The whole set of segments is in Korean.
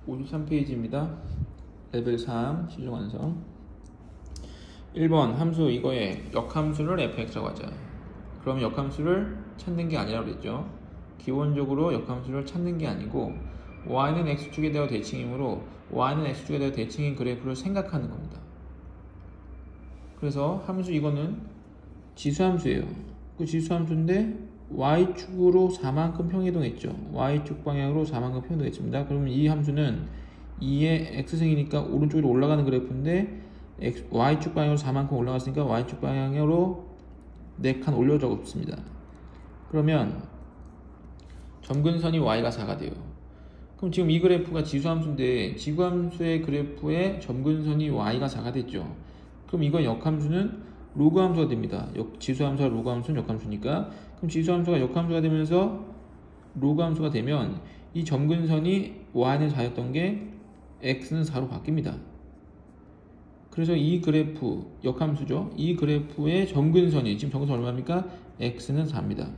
53페이지입니다. 레벨 3 시중 완성. 1번 함수 이거에 역함수를 fx라고 하자. 그럼 역함수를 찾는 게 아니라고 그랬죠. 기본적으로 역함수를 찾는 게 아니고 y는 x축에 대하여 대칭이므로 y는 x축에 대하여 대칭인 그래프를 생각하는 겁니다. 그래서 함수 이거는 지수함수예요. 그 지수함수인데 y축으로 4만큼 평이동했죠. y축 방향으로 4만큼 평이동했습니다. 그러면 이 함수는 2의 x승이니까 오른쪽으로 올라가는 그래프인데 y축 방향으로 4만큼 올라갔으니까 y축 방향으로 4칸 올려 적었습니다. 그러면 점근선이 y가 4가 돼요. 그럼 지금 이 그래프가 지수함수인데 지수함수의 그래프에 점근선이 y가 4가 됐죠. 그럼 이건 역함수는 로그함수가 됩니다. 지수함수와 로그함수는 역함수니까. 그럼 지수함수가 역함수가 되면서 로그함수가 되면 이 점근선이 y는 4였던 게 x는 4로 바뀝니다. 그래서 이 그래프, 역함수죠. 이 그래프의 점근선이 지금 점근선 얼마입니까? x는 4입니다.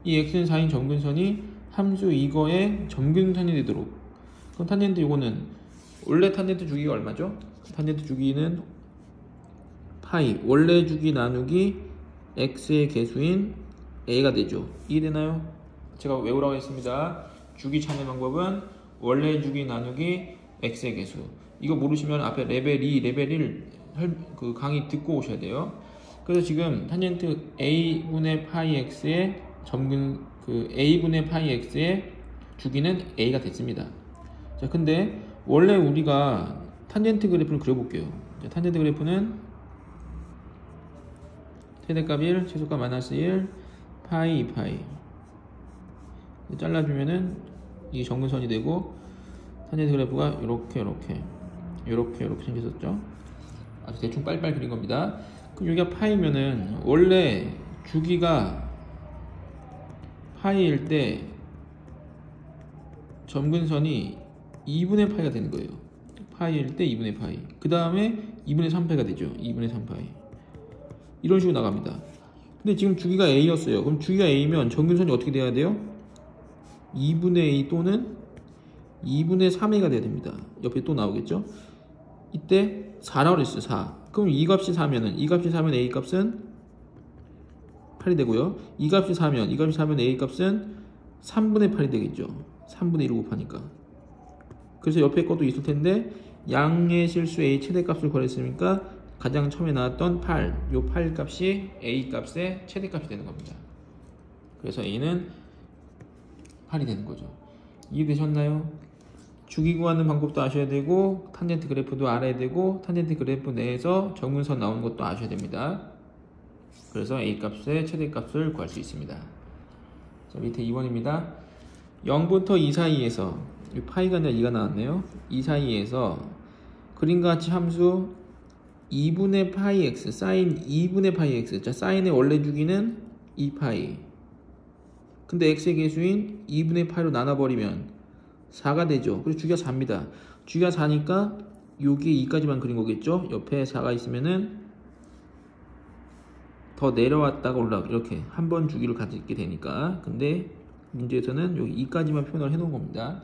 이 x는 4인 점근선이 함수 이거의 점근선이 되도록. 그럼 탄젠트 이거는 원래 탄젠트 주기가 얼마죠? 탄젠트 주기는 파이, 원래 주기 나누기 x의 개수인 a가 되죠. 이해되나요? 제가 외우라고 했습니다. 주기 찾는 방법은 원래 주기 나누기 x의 개수. 이거 모르시면 앞에 레벨 2, 레벨 1 그 강의 듣고 오셔야 돼요. 그래서 지금 탄젠트 a분의 파이 x의 a분의 파이 x의 주기는 a가 됐습니다. 자, 근데 원래 우리가 탄젠트 그래프를 그려볼게요. 자, 탄젠트 그래프는 최대값 1, 최소값 마이너스 1, 파이 2파이 잘라주면은 이게 점근선이 되고 탄젠트 그래프가 이렇게 생겼었죠. 아주 대충 빨리빨리 그린 겁니다. 그럼 여기가 파이면은 원래 주기가 파이일 때 점근선이 2분의 파이가 되는 거예요. 파이일 때 2분의 파이. 그 다음에 2분의 3파이가 되죠. 2분의 3파이. 이런 식으로 나갑니다. 근데 지금 주기가 a였어요. 그럼 주기가 a면 점근선이 어떻게 돼야 돼요? 2분의 a 또는 2분의 3a가 돼야 됩니다. 옆에 또 나오겠죠? 이때 4라고 그랬어요. 4. 그럼 이 값이 4면 a 값은 8이 되고요. 이 값이 4면 a 값은 3분의 8이 되겠죠. 3분의 1을 곱하니까. 그래서 옆에 것도 있을 텐데 양의 실수 a 최대값을 구했으니까 가장 처음에 나왔던 8, 요 8 값이 a 값의 최대값이 되는 겁니다. 그래서 a는 8이 되는 거죠. 이해되셨나요? 주기 구하는 방법도 아셔야 되고 탄젠트 그래프도 알아야 되고 탄젠트 그래프 내에서 점근선 나오는 것도 아셔야 됩니다. 그래서 a 값의 최대값을 구할 수 있습니다. 자, 밑에 2번입니다. 0부터 2 사이에서 파이가 아니라 2가 나왔네요. 2 사이에서 그림과 같이 함수 2분의 파이 x, 사인 2분의 파이 x. 자, 사인의 원래 주기는 2파이. 근데 x의 개수인 2분의 파이로 나눠버리면 4가 되죠. 그래서 주기가 4입니다. 주기가 4니까 여기 2까지만 그린 거겠죠. 옆에 4가 있으면은 더 내려왔다가 올라가 이렇게 한 번 주기를 가지게 되니까. 근데 문제에서는 여기 2까지만 표현을 해놓은 겁니다.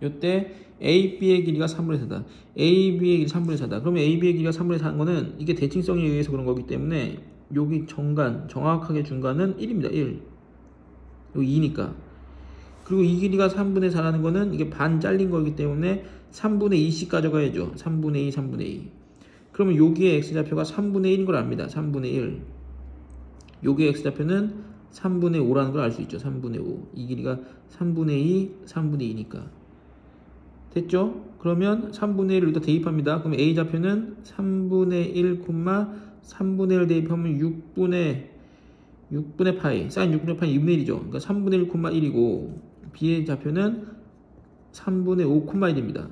이때 a, b의 길이가 3분의 4다. a, b의 길이 3분의 4다. 그러면 a, b의 길이가 3분의 4인 거는 이게 대칭성에 의해서 그런 거기 때문에 여기 정확하게 중간은 1입니다. 1. 여기 2니까. 그리고 이 길이가 3분의 4라는 거는 이게 반 잘린 거기 때문에 3분의 2씩 가져가야죠. 3분의 2, 3분의 2. 그러면 여기에 x좌표가 3분의 1인 걸 압니다. 3분의 1. 여기에 x좌표는 3분의 5라는 걸 알 수 있죠. 3분의 5. 이 길이가 3분의 2, 3분의 2니까. 됐죠? 그러면 3분의 1을 일단 대입합니다. 그럼 a좌표는 3분의 1, 3분의 1 대입하면 6분의 파이. 사인 6분의 파이 2분의 1이죠. 그러니까 3분의 1, 1이고 b의 좌표는 3분의 5, 1입니다.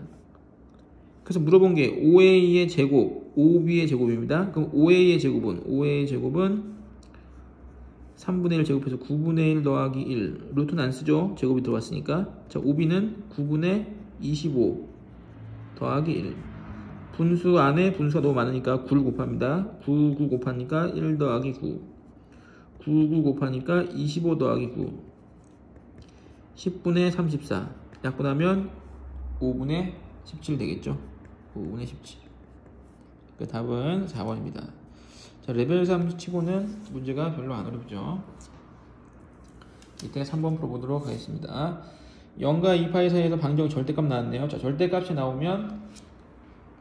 그래서 물어본 게 5a의 제곱, 5b의 제곱입니다. 그럼 5a의 제곱은 3분의 1 제곱해서 9분의 1 더하기 1. 루트는 안 쓰죠. 제곱이 들어갔으니까. 자, 5b는 9분의 25 더하기 1. 분수 안에 분수가 너무 많으니까 9를 곱합니다. 9 곱하니까 1 더하기 9. 9 곱하니까 25 더하기 9. 10분의 34. 약분하면 5분의 17 되겠죠. 5분의 17. 그 답은 4번입니다. 자, 레벨 3 치고는 문제가 별로 안 어렵죠. 이때 3번 풀어보도록 하겠습니다. 0과 2파이 사이에서 방정 절대값 나왔네요. 자, 절대값이 나오면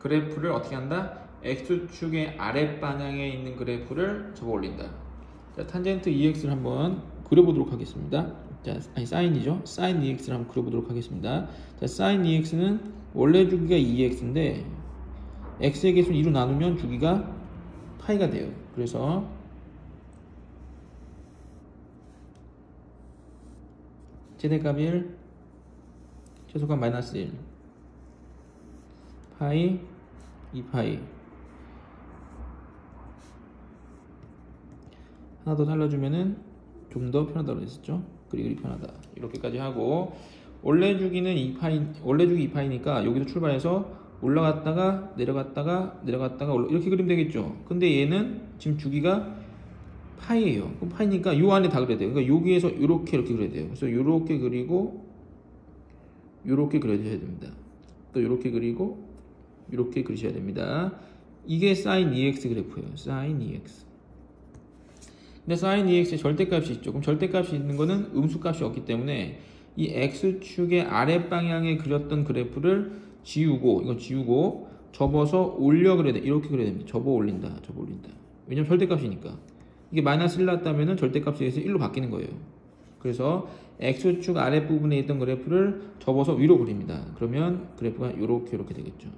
그래프를 어떻게 한다? x축의 아랫방향에 있는 그래프를 접어 올린다. 자, 탄젠트 2x를 한번 그려보도록 하겠습니다. 자, 아니 사인이죠. 사인 2x를 한번 그려보도록 하겠습니다. 자, 사인 2x는 원래 주기가 2x인데 x의 개수를 2로 나누면 주기가 파이가 돼요. 그래서 최대값 1, 최소값 마이너스 1, 파이, 2파이. 하나 더 잘라주면은 좀 더 편하다고 했었죠. 그리기 편하다. 이렇게까지 하고 원래 주기는 2파이, 원래 주기 2파이니까 여기서 출발해서 올라갔다가 내려갔다가 이렇게 그리면 되겠죠. 근데 얘는 지금 주기가 파이예요. 그럼 파이니까 요 안에 다 그려야 돼요. 그러니까 여기에서 이렇게 그려야 돼요. 그래서 이렇게 그리고 이렇게 그려줘야 됩니다. 또 이렇게 그리고 이렇게 그리셔야 됩니다. 이게 sin 2x 그래프예요. sin 2x. 근데 sin 2x에 절대값이 있죠. 그럼 절대값이 있는 거는 음수값이 없기 때문에 이 x축의 아랫방향에 그렸던 그래프를 지우고, 이건 지우고 접어서 올려 그려야 돼. 이렇게 그려야 됩니다. 접어 올린다. 접어 올린다. 왜냐면 절대값이니까. 이게 마이너스 1 났다면은 절대값에 의해서 1로 바뀌는 거예요. 그래서 x축 아랫부분에 있던 그래프를 접어서 위로 그립니다. 그러면 그래프가 이렇게 되겠죠.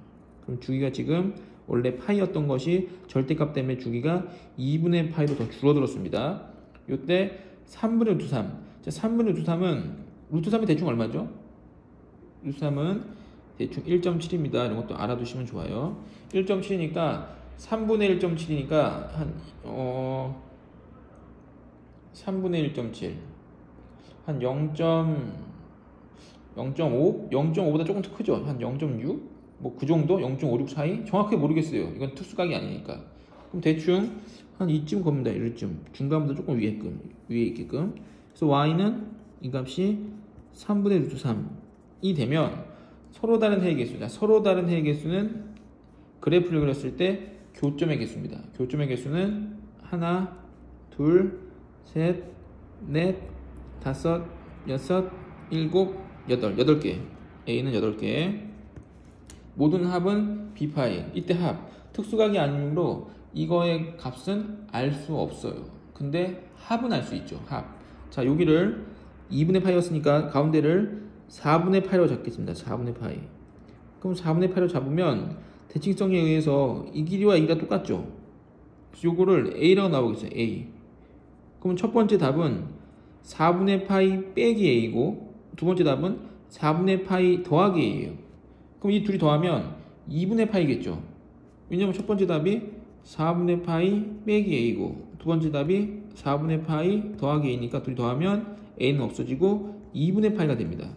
그럼 주기가 지금 원래 파이였던 것이 절대값 때문에 주기가 2분의 파이로 더 줄어들었습니다. 이때 3분의 루트 3. 자, 3분의 루트 3은 루트 3이 대충 얼마죠? 루트 3은 대충 1.7입니다. 이런 것도 알아두시면 좋아요. 1.7이니까 3분의 1.7이니까 한 3분의 1.7 한 0.5? 0.5보다 조금 더 크죠? 한 0.6? 뭐 그 정도? 0.56 사이? 정확하게 모르겠어요. 이건 특수각이 아니니까. 그럼 대충 한 이쯤 겁니다. 이쯤. 중간보다 조금 위에 있게끔. 그래서 y는 이 값이 3분의 루트 3이 되면 서로 다른 해의 개수. 자, 서로 다른 해의 개수는 그래프를 그렸을 때 교점의 개수입니다. 교점의 개수는 하나, 둘, 셋, 넷, 다섯, 여섯, 일곱, 여덟 개. A는 8개. 모든 합은 B파이. 이때 합. 특수각이 아니므로 이거의 값은 알 수 없어요. 근데 합은 알 수 있죠. 합. 자, 여기를 2분의 파이였으니까 가운데를 4분의 파이로 잡겠습니다. 4분의 파이. 그럼 4분의 파이로 잡으면 대칭성에 의해서 이 길이와 이 길이가 똑같죠. 그래서 요거를 A라고 나오겠어요. A. 그럼 첫 번째 답은 4분의 파이 빼기 A고 두 번째 답은 4분의 파이 더하기 A예요. 그럼 이 둘이 더하면 2분의 파이겠죠. 왜냐면 첫 번째 답이 4분의 파이 빼기 A고 두 번째 답이 4분의 파이 더하기 A니까 둘이 더하면 A는 없어지고 2분의 파이가 됩니다.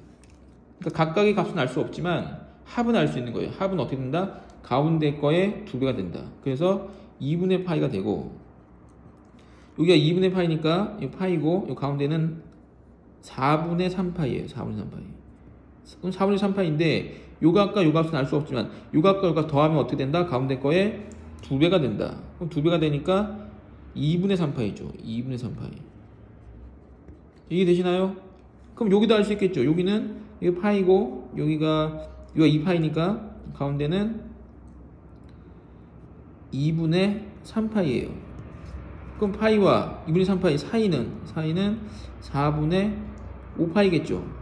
그러니까 각각의 값은 알 수 없지만 합은 알 수 있는 거예요. 합은 어떻게 된다? 가운데 거의 2배가 된다. 그래서 2분의 파이가 되고 여기가 2분의 파이니까 이 파이고 이 가운데는 4분의 3파이예요. 4분의 3파이. 그럼 4분의 3파이인데 요 값과 요 값은 알 수 없지만 요 값과 요 값 더하면 어떻게 된다? 가운데 거에 2배가 된다. 그럼 2배가 되니까 2분의 3파이죠. 2분의 3파이. 이게 되시나요? 그럼 여기도 알 수 있겠죠. 여기는 이게 파이고 여기가 2파이니까 가운데는 2분의 3파이예요. 그럼 파이와 2분의 3파이 사이는 4분의 5파이겠죠.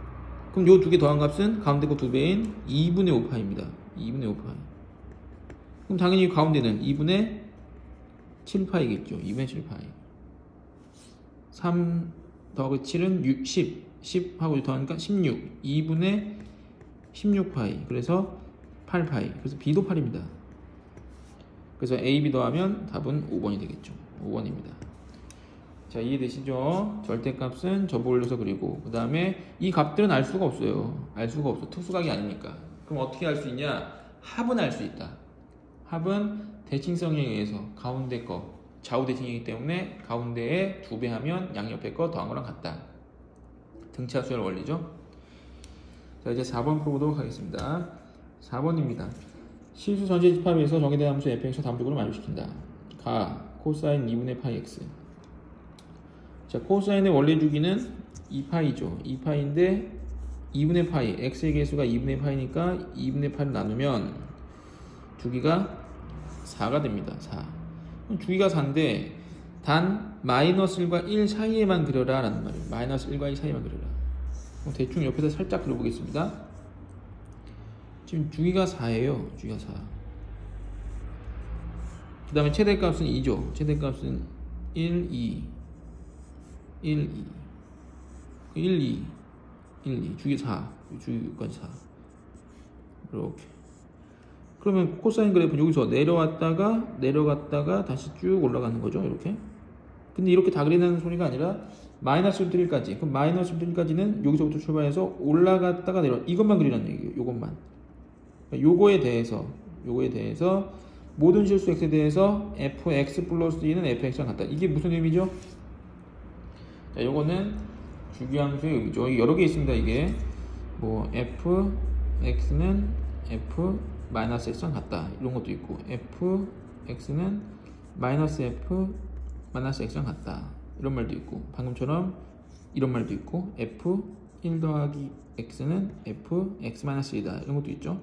그럼 요 두 개 더한 값은 가운데 거 2배인 2분의 5파입니다. 2분의 5파이. 그럼 당연히 가운데는 2분의 7파이겠죠. 2분의 7파이. 3 더하기 7은 6, 10 하고 더하니까 16. 2분의 16파이. 그래서 8파이. 그래서 B도 8입니다. 그래서 A, B 더하면 답은 5번이 되겠죠. 5번입니다. 자, 이해되시죠? 절대값은 접어 올려서 그리고 그 다음에 이 값들은 알 수가 없어요. 알 수가 없어. 특수각이 아니니까. 그럼 어떻게 알 수 있냐? 합은 알 수 있다. 합은 대칭성에 의해서 가운데 거 좌우 대칭이기 때문에 가운데에 2배 하면 양옆에 거 더한 거랑 같다. 등차수열 원리죠. 자, 이제 4번 풀어보도록 하겠습니다. 4번입니다. 실수 전체 집합에서 정의된 함수 fx을 다음쪽으로 만족시킨다. 가 코사인 2분의 파이 x. 자, 코사인의 원래 주기는 2파이죠. 2파이인데 2분의 파이, x의 개수가 2분의 파이니까 2분의 파이를 나누면 주기가 4가 됩니다. 4. 주기가 4인데 단 마이너스 1과 1 사이에만 그려라 라는 말이에요. 마이너스 1과 1 사이에만 그려라. 대충 옆에서 살짝 그려보겠습니다. 지금 주기가 4예요. 주기가 4. 그 다음에 최대값은 2죠. 최대값은 1, 2 1, 2 1, 2 1, 2 주기 4 주기까지 4 이렇게. 그러면 코사인 그래프는 여기서 내려갔다가 다시 쭉 올라가는 거죠. 이렇게. 근데 이렇게 다 그리는 소리가 아니라 마이너스 1까지. 그럼 마이너스 1까지는 여기서부터 출발해서 올라갔다가 내려. 이것만 그리라는 얘기예요. 이것만. 요거에 대해서 모든 실수 x에 대해서 fx 플러스 2는 fx랑 같다. 이게 무슨 의미죠? 자, 요거는 주기함수의 의미죠. 여러 개 있습니다. 이게 뭐 fx는 f 마이너스 x랑 같다. 이런 것도 있고 fx는 마이너스 f 마이너스 x랑 같다. 이런 말도 있고 방금처럼 이런 말도 있고 f1 더하기 x는 fx 마이너스 2다. 이런 것도 있죠.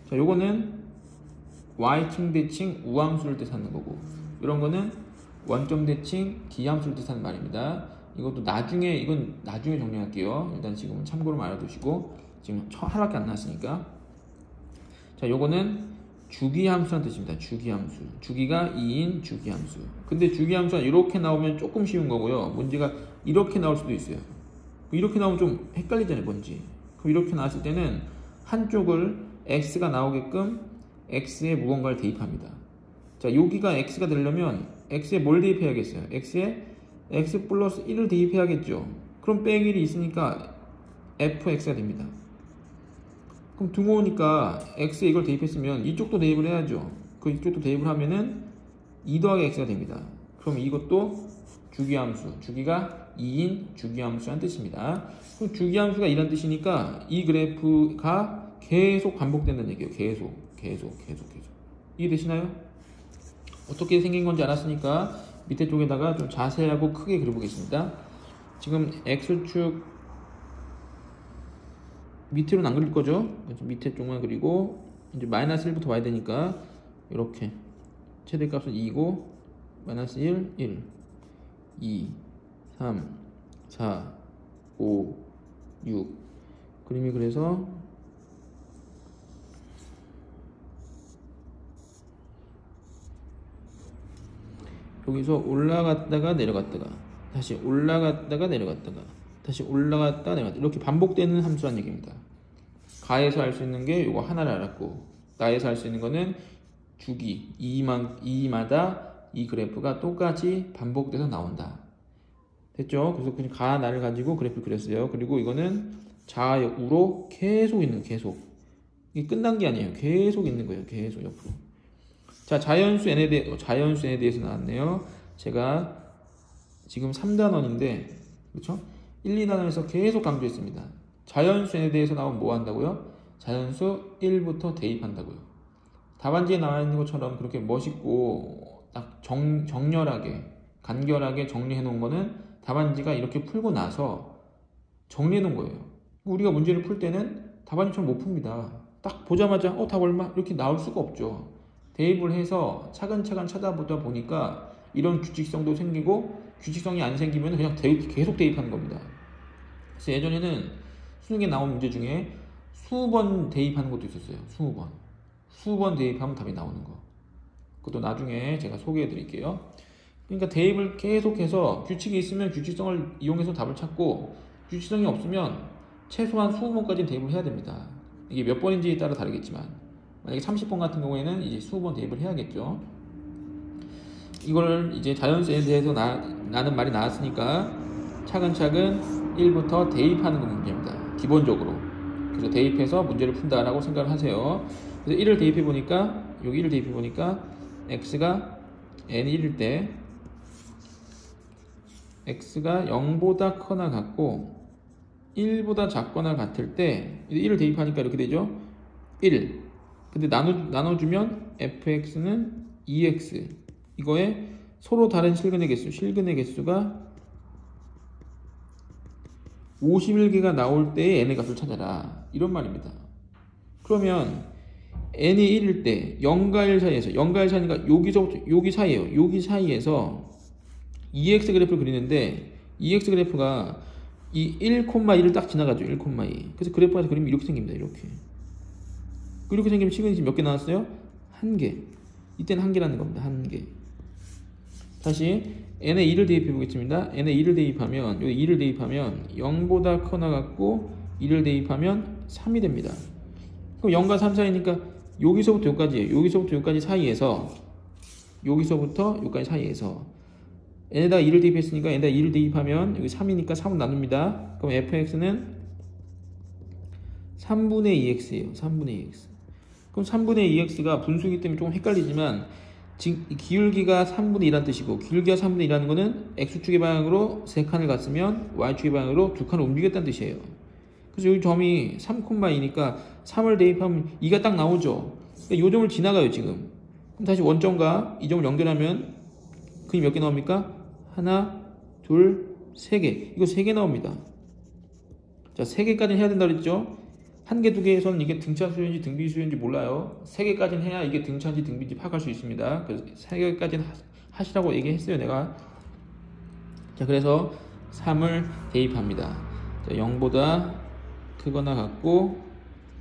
자, 요거는 y층 대칭 우함수를 뜻하는 거고 이런 거는 원점 대칭 기함수를 뜻하는 말입니다. 이건 나중에 정리할게요. 일단 지금은 참고로 알아두시고 지금 하나밖에 안 나왔으니까. 자, 요거는 주기함수라는 뜻입니다. 주기함수. 주기가 2인 주기함수. 근데 주기함수가 이렇게 나오면 조금 쉬운 거고요. 문제가 이렇게 나올 수도 있어요. 이렇게 나오면 좀 헷갈리잖아요. 뭔지. 그럼 이렇게 나왔을 때는 한쪽을 x가 나오게끔 x에 무언가를 대입합니다. 자, 여기가 x가 되려면 x에 뭘 대입해야겠어요? x에 x 플러스 1을 대입해야겠죠. 그럼 빼기 1이 있으니까 fx가 됩니다. 그럼 등호니까 x에 이걸 대입했으면 이쪽도 대입을 해야죠. 그 이쪽도 대입을 하면은 2 더하기 x가 됩니다. 그럼 이것도 주기함수, 주기가 2인 주기함수라는 뜻입니다. 그럼 주기함수가 이런 뜻이니까 이 그래프가 계속 반복된다는 얘기예요. 계속. 이해되시나요? 어떻게 생긴 건지 알았으니까 밑에 쪽에다가 좀 자세하고 크게 그려보겠습니다. 지금 x축 밑으로는 안 그릴 거죠? 밑에 쪽만 그리고 이제 마이너스 1부터 와야 되니까 이렇게 최대값은 2고 마이너스 1, 1 2, 3, 4, 5, 6 그림이 그래서 여기서 올라갔다가 내려갔다가 다시 올라갔다가 내려갔다가 다시 올라갔다가 내려갔다 이렇게 반복되는 함수란 얘기입니다. 가에서 할 수 있는 게 이거 하나를 알았고 나에서 할 수 있는 거는 주기 2마다 이 그래프가 똑같이 반복돼서 나온다. 됐죠? 그래서 그냥 가 나를 가지고 그래프를 그렸어요. 그리고 이거는 좌우로 계속 있는 이게 끝난 게 아니에요. 계속 있는 거예요. 계속 옆으로. 자, 자연수 n에 대해서 나왔네요. 제가 지금 3단원인데 그렇죠? 1, 2단원에서 계속 강조했습니다. 자연수 n에 대해서 나오면 뭐 한다고요? 자연수 1부터 대입한다고요. 답안지에 나와 있는 것처럼 그렇게 멋있고 딱 정렬하게 간결하게 정리해 놓은 거는 답안지가 이렇게 풀고 나서 정리해 놓은 거예요. 우리가 문제를 풀 때는 답안지처럼 못 풉니다. 딱 보자마자 답 얼마? 이렇게 나올 수가 없죠. 대입을 해서 차근차근 찾아보다 보니까 이런 규칙성도 생기고 규칙성이 안 생기면 그냥 계속 대입하는 겁니다. 그래서 예전에는 수능에 나온 문제 중에 20번 대입하는 것도 있었어요. 20번 대입하면 답이 나오는 거. 그것도 나중에 제가 소개해 드릴게요. 그러니까 대입을 계속해서 규칙이 있으면 규칙성을 이용해서 답을 찾고 규칙성이 없으면 최소한 20번까지는 대입을 해야 됩니다. 이게 몇 번인지에 따라 다르겠지만 만약에 30번 같은 경우에는 이제 20번 대입을 해야겠죠. 이걸 이제 자연수에 대해서 나는 말이 나왔으니까 차근차근 1부터 대입하는 거 문제입니다. 기본적으로. 그래서 대입해서 문제를 푼다라고 생각을 하세요. 그래서 1을 대입해보니까 여기 1을 대입해보니까 x가 n1일 때 x가 0보다 커나 같고 1보다 작거나 같을 때 1을 대입하니까 이렇게 되죠. 1. 근데 나눠주면 fx는 2x. 이거에 서로 다른 실근의 개수가 51개가 나올 때의 n의 값을 찾아라. 이런 말입니다. 그러면 n이 1일 때 0과 1 사이에서 0과 1 사이니까 여기서부터 여기 사이에요. 여기 사이에서 2x 그래프를 그리는데 2x 그래프가 이 1,2를 딱 지나가죠. 1,2. 그래서 그래프에서 그리면 이렇게 생깁니다. 이렇게 생기면 시그널이 지금 몇 개 나왔어요? 1개. 이때는 1개라는 겁니다. 1개. 다시 n에 2를 대입해 보겠습니다. n에 2를 대입하면 여기 2를 대입하면 0보다 커나 같고 2를 대입하면 3이 됩니다. 그럼 0과 3 사이니까 여기서부터 여기까지예요. 여기서부터 여기까지 사이에서 여기서부터 여기까지 사이에서 n에다가 2를 대입했으니까 n에다가 2를 대입하면 여기 3이니까 3은 나눕니다. 그럼 fx는 3분의 2x예요. 3분의 2x. 그럼 3분의 2x가 분수이기 때문에 조금 헷갈리지만 기울기가 3분의 2라는 뜻이고 기울기가 3분의 2라는 거는 x축의 방향으로 3칸을 갔으면 y축의 방향으로 2칸을 움직였다는 뜻이에요. 그래서 여기 점이 3,2니까 3을 대입하면 2가 딱 나오죠. 그러니까 이 점을 지나가요 지금. 그럼 다시 원점과 이 점을 연결하면 그림이 몇 개 나옵니까? 하나, 둘, 세 개. 이거 3개 나옵니다. 자, 3개까지는 해야 된다고 그랬죠? 1개, 2개에서는 이게 등차 수요인지 등비 수요인지 몰라요. 3개까지는 해야 이게 등차인지 등비인지 파악할 수 있습니다. 그래서 3개까지는 하시라고 얘기했어요, 내가. 자, 그래서 3을 대입합니다. 자, 0보다 크거나 같고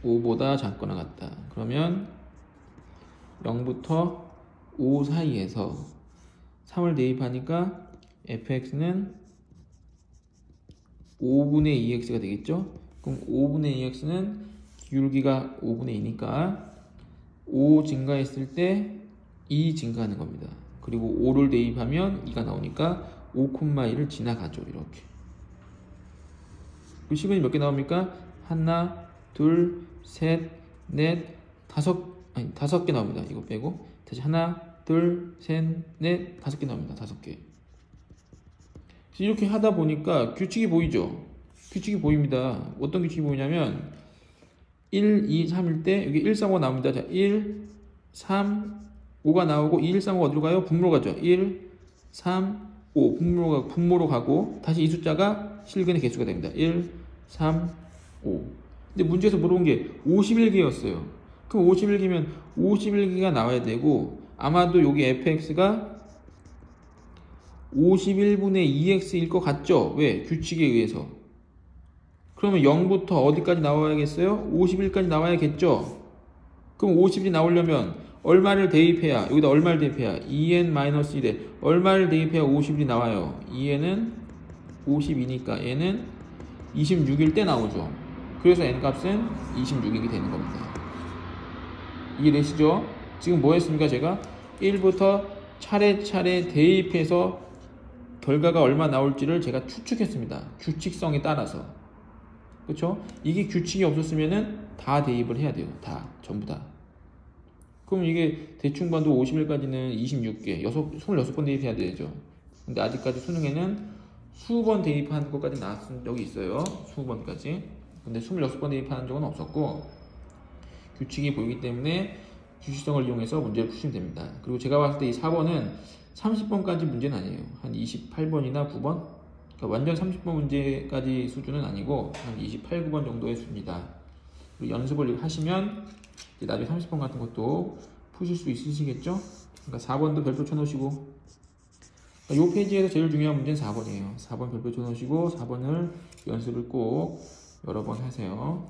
5보다 작거나 같다. 그러면 0부터 5 사이에서 3을 대입하니까 fx는 5분의 2x가 되겠죠? 그럼 5분의 2x는 기울기가 5분의 2니까 5 증가했을 때 2 증가하는 겁니다. 그리고 5를 대입하면 2가 나오니까 5,2를 지나가죠. 이렇게. 그 시간이 몇 개 나옵니까? 하나, 둘, 셋, 넷, 다섯 개 나옵니다. 이거 빼고. 다시 하나, 둘, 셋, 넷, 5개 나옵니다. 5개. 이렇게 하다 보니까 규칙이 보이죠? 규칙이 보입니다. 어떤 규칙이 보이냐면 1, 2, 3일 때 여기 1, 3, 5가 나옵니다. 자, 1, 3, 5가 나오고 2, 1, 3, 5가 어디로 가요? 분모로 가죠. 1, 3, 5 분모로 가고 다시 이 숫자가 실근의 개수가 됩니다. 1, 3, 5. 근데 문제에서 물어본 게 51개였어요. 그럼 51개면 51개가 나와야 되고 아마도 여기 fx가 51분의 2x일 것 같죠? 왜? 규칙에 의해서. 그러면 0부터 어디까지 나와야겠어요? 51까지 나와야겠죠? 그럼 50이 나오려면 얼마를 대입해야, 여기다 얼마를 대입해야 2n-1에 얼마를 대입해야 50이 나와요? 2n은 52니까 얘는 26일 때 나오죠. 그래서 n값은 26이 되는 겁니다. 이해되시죠? 지금 뭐 했습니까? 제가 1부터 차례차례 대입해서 결과가 얼마 나올지를 제가 추측했습니다. 규칙성에 따라서. 그렇죠? 이게 규칙이 없었으면은 다 대입을 해야 돼요. 다. 전부 다. 그럼 이게 대충 봐도 50일까지는 26개, 26번 대입해야 되죠. 근데 아직까지 수능에는 20번 대입하는 것까지 나왔은 적이 있어요. 20번까지. 근데 26번 대입하는 적은 없었고 규칙이 보이기 때문에 규칙성을 이용해서 문제를 푸시면 됩니다. 그리고 제가 봤을 때 이 4번은 30번까지 문제는 아니에요. 한 28번이나 9번? 그러니까 완전 30번 문제까지 수준은 아니고 한 28, 9번 정도의 수준이다. 그리고 연습을 하시면 이제 나중에 30번 같은 것도 푸실 수 있으시겠죠? 그러니까 4번도 별표 쳐놓으시고 이 페이지에서 제일 중요한 문제는 4번이에요. 4번 별표 쳐놓으시고 4번을 연습을 꼭 여러 번 하세요.